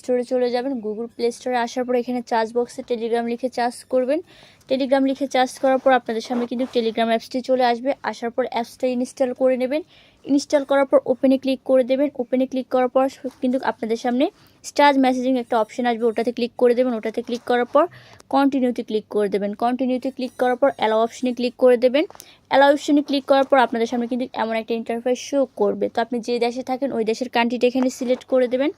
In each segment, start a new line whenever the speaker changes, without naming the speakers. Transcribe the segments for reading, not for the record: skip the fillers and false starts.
স্টোরে চলে যাবেন। গুগল প্লে স্টোরে আসার পর এখানে সার্চ বক্সে টেলিগ্রাম লিখে সার্চ করবেন। টেলিগ্রাম লিখে সার্চ করার পর আপনাদের সামনে কিন্তু টেলিগ্রাম অ্যাপসটি চলে আসবে। আসার পর অ্যাপসটা ইনস্টল করে নেবেন। ইনস্টল করার পর ওপেনে ক্লিক করে দেবেন। ওপেনে ক্লিক করার পর কিন্তু আপনাদের সামনে স্টার্ট মেসেজিং একটা অপশন আসবে, ওটাতে ক্লিক করে দেবেন। ওটাতে ক্লিক করার পর কন্টিনিউতে ক্লিক করে দেবেন। কন্টিনিউতে ক্লিক করার পর অ্যালাউ অপশনে ক্লিক করে দেবেন। অ্যালাউ অপশনে ক্লিক করার পর আপনাদের সামনে কিন্তু এমন একটা ইন্টারফেস শো করবে। তো আপনি যে দেশে থাকেন ওই দেশের কান্ট্রিটা এখানে সিলেক্ট করে দেবেন।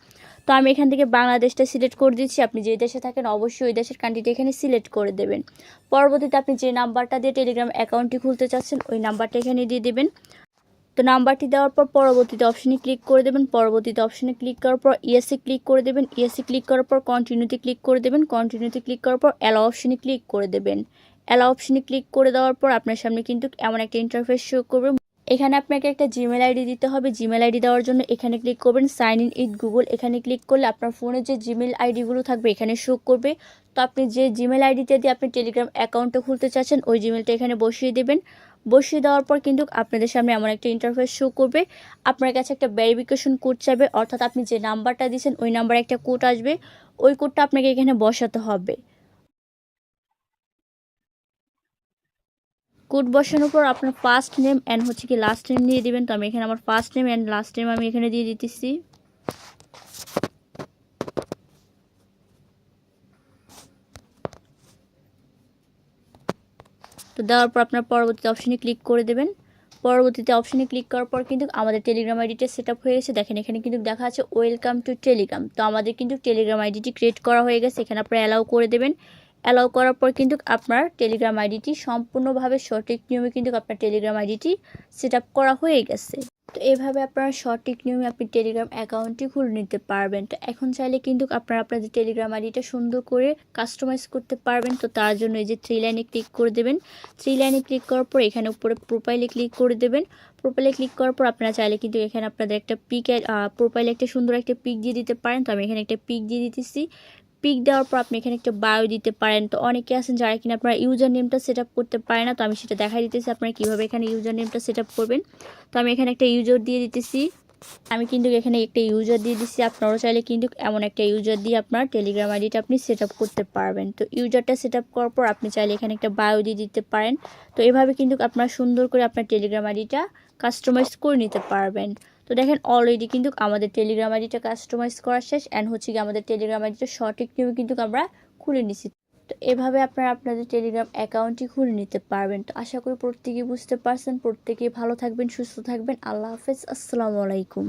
তো আমি এখান থেকে বাংলাদেশটা সিলেক্ট করে দিচ্ছি। আপনি যে দেশে থাকেন অবশ্যই ওই দেশের কান্ট্রিটা এখানে সিলেক্ট করে দেবেন। পরবর্তীতে আপনি যে নাম্বারটা দিয়ে টেলিগ্রাম অ্যাকাউন্টটি খুলতে চাচ্ছেন ওই নাম্বারটা এখানে দিয়ে দেবেন। তো নাম্বারটি দেওয়ার পর পরবর্তীতে অপশনে ক্লিক করে দেবেন। পরবর্তীতে অপশনে ক্লিক করার পর ইয়েসে ক্লিক করে দেবেন। ইয়েসে ক্লিক করার পর কন্টিনিউতে ক্লিক করে দেবেন। কন্টিনিউতে ক্লিক করার পর অ্যালাউ অপশনে ক্লিক করে দেবেন। অ্যালাউ অপশনে ক্লিক করে দেওয়ার পর আপনার সামনে কিন্তু এমন একটা ইন্টারফেস শো করবে। এখানে আপনাকে একটা জিমেল আইডি দিতে হবে। জিমেল আইডি দেওয়ার জন্য এখানে ক্লিক করবেন সাইন ইন উইথ গুগল। এখানে ক্লিক করলে আপনার ফোনে যে জিমেল আইডিগুলো থাকবে এখানে শো করবে। তো আপনি যে জিমেল আইডিতে দিয়ে আপনি টেলিগ্রাম অ্যাকাউন্টটা খুলতে চাচ্ছেন ওই জিমেলটা এখানে বসিয়ে দেবেন। বসিয়ে দেওয়ার পর কিন্তু আপনাদের সামনে এমন একটা ইন্টারফেস শো করবে। আপনার কাছে একটা ভেরিফিকেশন কোড চাইবে, অর্থাৎ আপনি যে নাম্বারটা দিয়েছেন ওই নাম্বারে একটা কোড আসবে। ওই কোডটা আপনাকে এখানে বসাতে হবে। কোড বসানোর পর আপনার ফার্স্ট নেম অ্যান্ড হচ্ছে কি লাস্ট নেম দিয়ে দিবেন। তো আমি এখানে আমার first name and last name আমি এখানে দিয়ে দিতেছি। তো দেওয়ার পর আপনার পরবর্তী অপশনে ক্লিক করে দেবেন। পরবর্তীতে অপশনে ক্লিক করার পর কিন্তু আমাদের টেলিগ্রাম আইডিটা সেট আপ হয়ে গেছে। দেখেন এখানে কিন্তু দেখা আছে ওয়েলকাম টু টেলিগ্রাম। তো আমাদের কিন্তু টেলিগ্রাম আইডিটি ক্রিয়েট করা হয়ে গেছে। এখানে আপনারা অ্যালাউ করে দেবেন। অ্যালাউ করার পর কিন্তু আপনার টেলিগ্রাম আইডিটি সম্পূর্ণভাবে সঠিক নিয়মে কিন্তু আপনার টেলিগ্রাম আইডিটি সেট আপ করা হয়ে গেছে। তো এইভাবে আপনারা সঠিক নিয়মে আপনি টেলিগ্রাম অ্যাকাউন্টটি খুলে নিতে পারবেন। তো এখন চাইলে কিন্তু আপনারা আপনাদের টেলিগ্রাম আইডিটা সুন্দর করে কাস্টমাইজ করতে পারবেন। তো তার জন্য এই যে 3 লাইনে ক্লিক করে দেবেন। 3 লাইনে ক্লিক করার পর এখানে উপরে প্রোফাইলে ক্লিক করে দেবেন। প্রোফাইলে ক্লিক করার পর আপনারা চাইলে কিন্তু এখানে আপনাদের একটা পিক প্রোফাইলে একটা সুন্দর একটা পিক দিয়ে দিতে পারেন। তো আমি এখানে একটা পিক দিয়ে দিতেছি। পিক দেওয়ার পর আপনি এখানে একটা বায়ো দিতে পারেন। তো অনেকে আছেন যারা কিনা আপনারা ইউজার নেমটা সেট আপ করতে পারে না। তো আমি সেটা দেখাই দিতেছি আপনারা কীভাবে এখানে ইউজার নেমটা সেট আপ করবেন। তো আমি এখানে একটা ইউজার দিয়ে দিতেছি। আমি কিন্তু এখানে একটা ইউজার দিয়ে দিচ্ছি। আপনারাও চাইলে কিন্তু এমন একটা ইউজার দিয়ে আপনার টেলিগ্রাম আইডিটা আপনি সেট আপ করতে পারবেন। তো ইউজারটা সেট আপ করার পর আপনি চাইলে এখানে একটা বায়ো দিয়ে দিতে পারেন। তো এভাবে কিন্তু আপনারা সুন্দর করে আপনার টেলিগ্রাম আইডিটা কাস্টমাইজ করে নিতে পারবেন। তো দেখেন অলরেডি কিন্তু আমাদের টেলিগ্রাম আইডিটা কাস্টমাইজ করা শেষ অ্যান্ড হচ্ছে কি আমাদের টেলিগ্রাম আইডিটা সঠিক নিয়মে কিন্তু আমরা খুলে নিছি। তো এভাবে আপনারা আপনাদের টেলিগ্রাম অ্যাকাউন্টটি খুলে নিতে পারবেন। তো আশা করি প্রত্যেকেই বুঝতে পারছেন। প্রত্যেকেই ভালো থাকবেন, সুস্থ থাকবেন। আল্লাহ হাফেজ, আসসালামু আলাইকুম।